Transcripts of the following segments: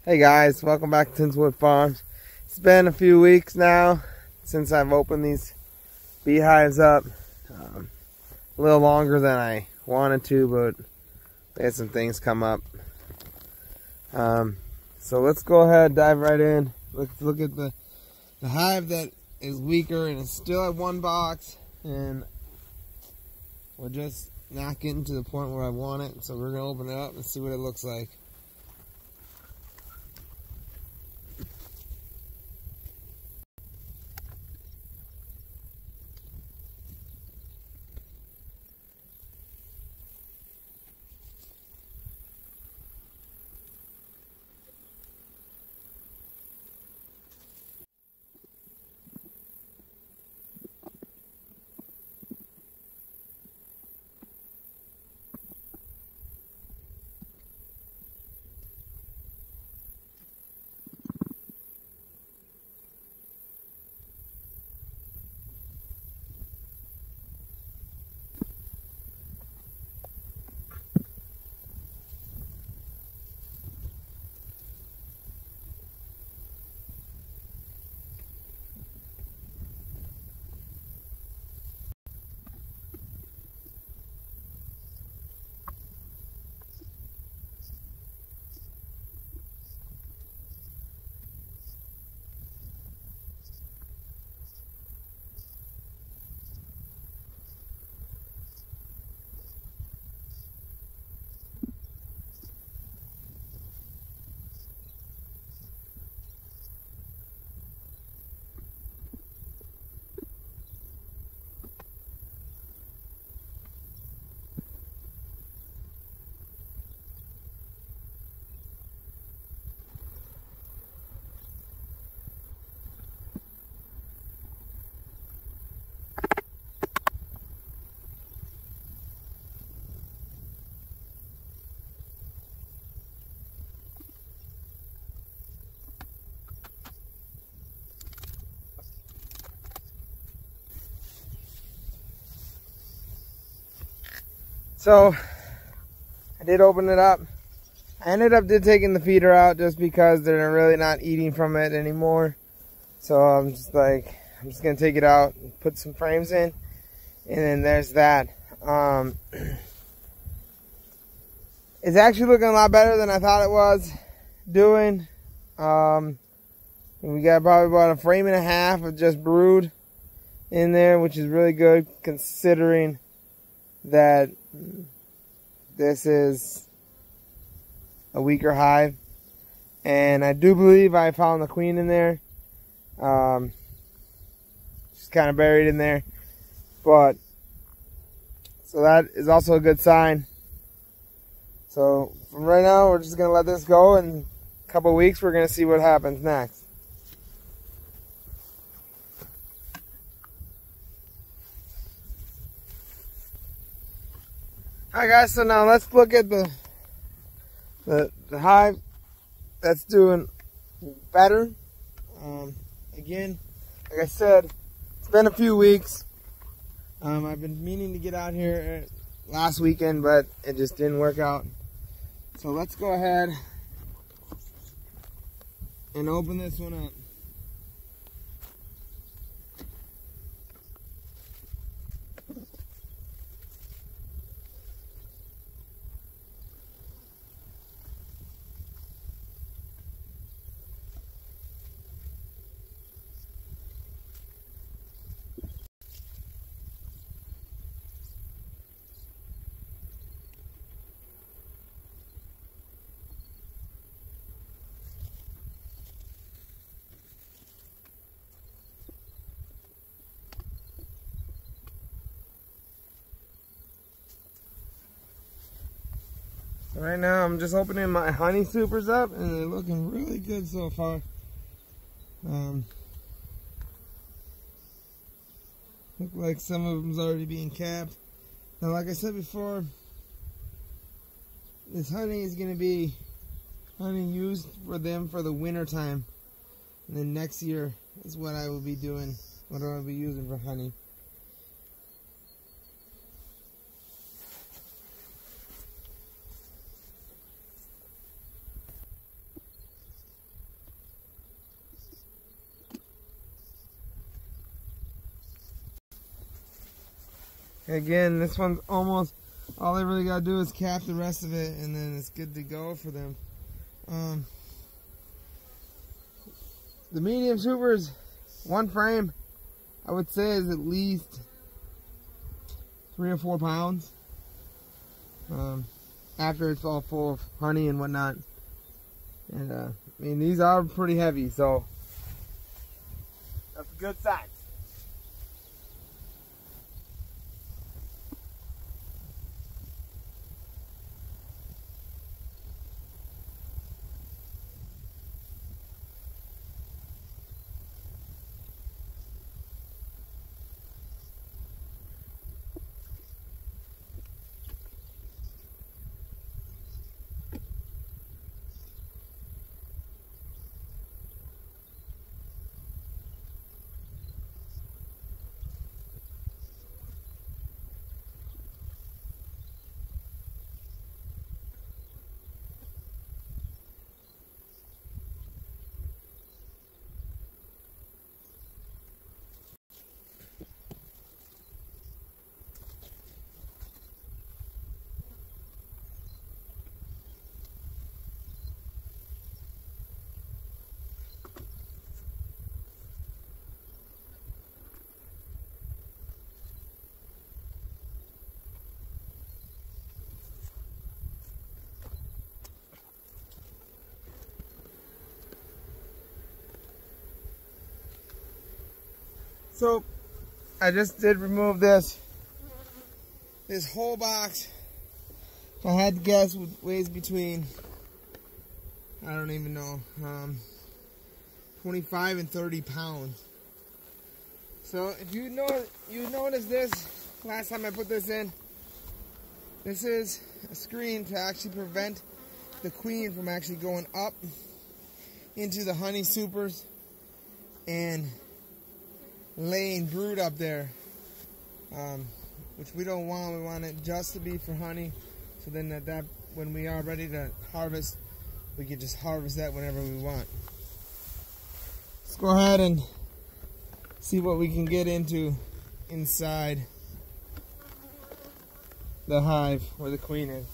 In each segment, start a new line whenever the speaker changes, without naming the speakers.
Hey guys, welcome back to Tinswood Farms. It's been a few weeks now since I've opened these beehives up. A little longer than I wanted to, but we had some things come up. So let's go ahead and dive right in. Let's look at the hive that is weaker and it's still at one box, and we're just not getting to the point where I want it. So we're gonna open it up and see what it looks like. So I did open it up. I ended up taking the feeder out just because they're really not eating from it anymore. So I'm just gonna take it out and put some frames in, and then there's that. It's actually looking a lot better than I thought it was doing. We got probably about a frame and a half of just brood in there, which is really good considering that this is a weaker hive. And I do believe I found the queen in there. She's kind of buried in there, but so that is also a good sign. So from right now, we're just gonna let this go, and in a couple of weeks we're gonna see what happens next. Alright guys, so now let's look at the hive that's doing better. Again, like I said, it's been a few weeks. I've been meaning to get out here last weekend, but it just didn't work out. So let's go ahead and open this one up. Right now I'm just opening my honey supers up, and they're looking really good so far. Look like some of them's already being capped. Now, like I said before, this honey is going to be honey used for them for the winter time, and then next year is what I will be doing, what I will be using for honey. Again, this one's almost, all they really got to do is cap the rest of it, and then it's good to go for them. The medium supers, one frame, I would say is at least 3 or 4 pounds. After it's all full of honey and whatnot. And I mean, these are pretty heavy, so that's a good size. So I just did remove this whole box. If I had to guess, it weighs between, I don't even know, 25 and 30 pounds. So if you noticed this last time I put this in, this is a screen to actually prevent the queen from actually going up into the honey supers and laying brood up there, which we don't want. We want it just to be for honey, so then that when we are ready to harvest, we can just harvest that whenever we want. Let's go ahead and see what we can get into inside the hive where the queen is.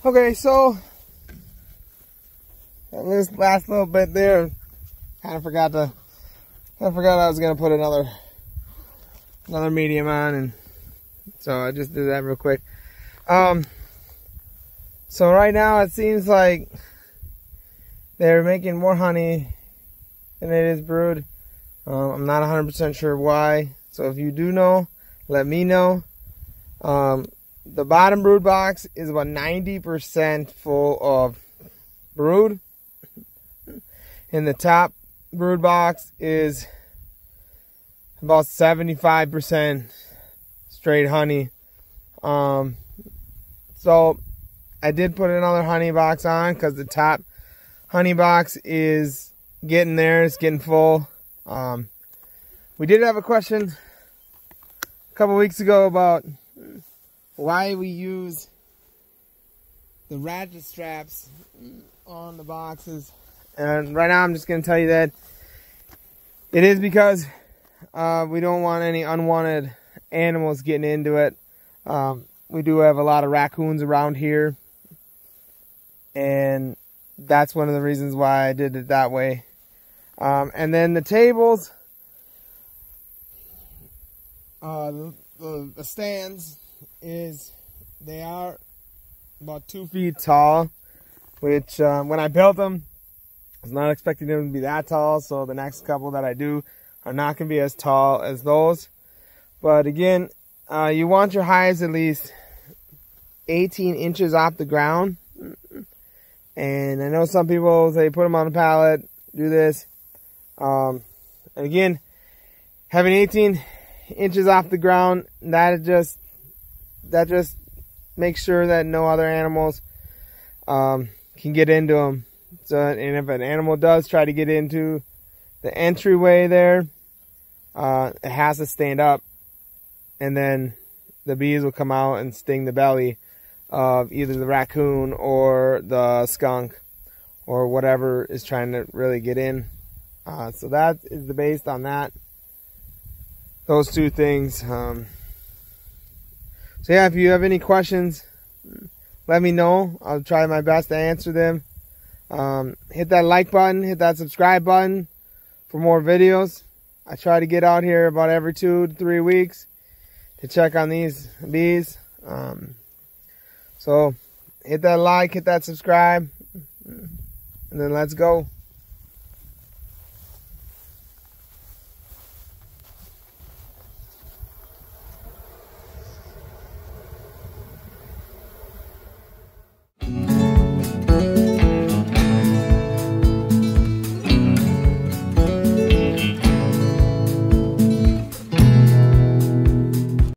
Okay, so this last little bit there, kind of forgot I was gonna put another medium on, and so I just did that real quick. So right now it seems like they're making more honey than it is brood. I'm not 100% sure why. So if you do know, let me know. The bottom brood box is about 90% full of brood. And the top brood box is about 75% straight honey. So I did put another honey box on because the top honey box is getting there. It's getting full. We did have a question a couple weeks ago about why we use the ratchet straps on the boxes. And right now I'm just going to tell you that it is because we don't want any unwanted animals getting into it. We do have a lot of raccoons around here, and that's one of the reasons why I did it that way. And then the tables, the stands, they are about 2 feet tall, which when I built them, I was not expecting them to be that tall, so the next couple that I do are not going to be as tall as those. But again, you want your hives at least 18 inches off the ground. And I know some people say put them on a pallet, do this. And again, having 18 inches off the ground, that just makes sure that no other animals can get into them. So, and if an animal does try to get into the entryway there, it has to stand up, and then the bees will come out and sting the belly of either the raccoon or the skunk or whatever is trying to really get in. So that is the based on that. Those two things. So yeah, if you have any questions, let me know. I'll try my best to answer them. Hit that like button, hit that subscribe button for more videos. I try to get out here about every 2 to 3 weeks to check on these bees. So hit that like, hit that subscribe, and then let's go.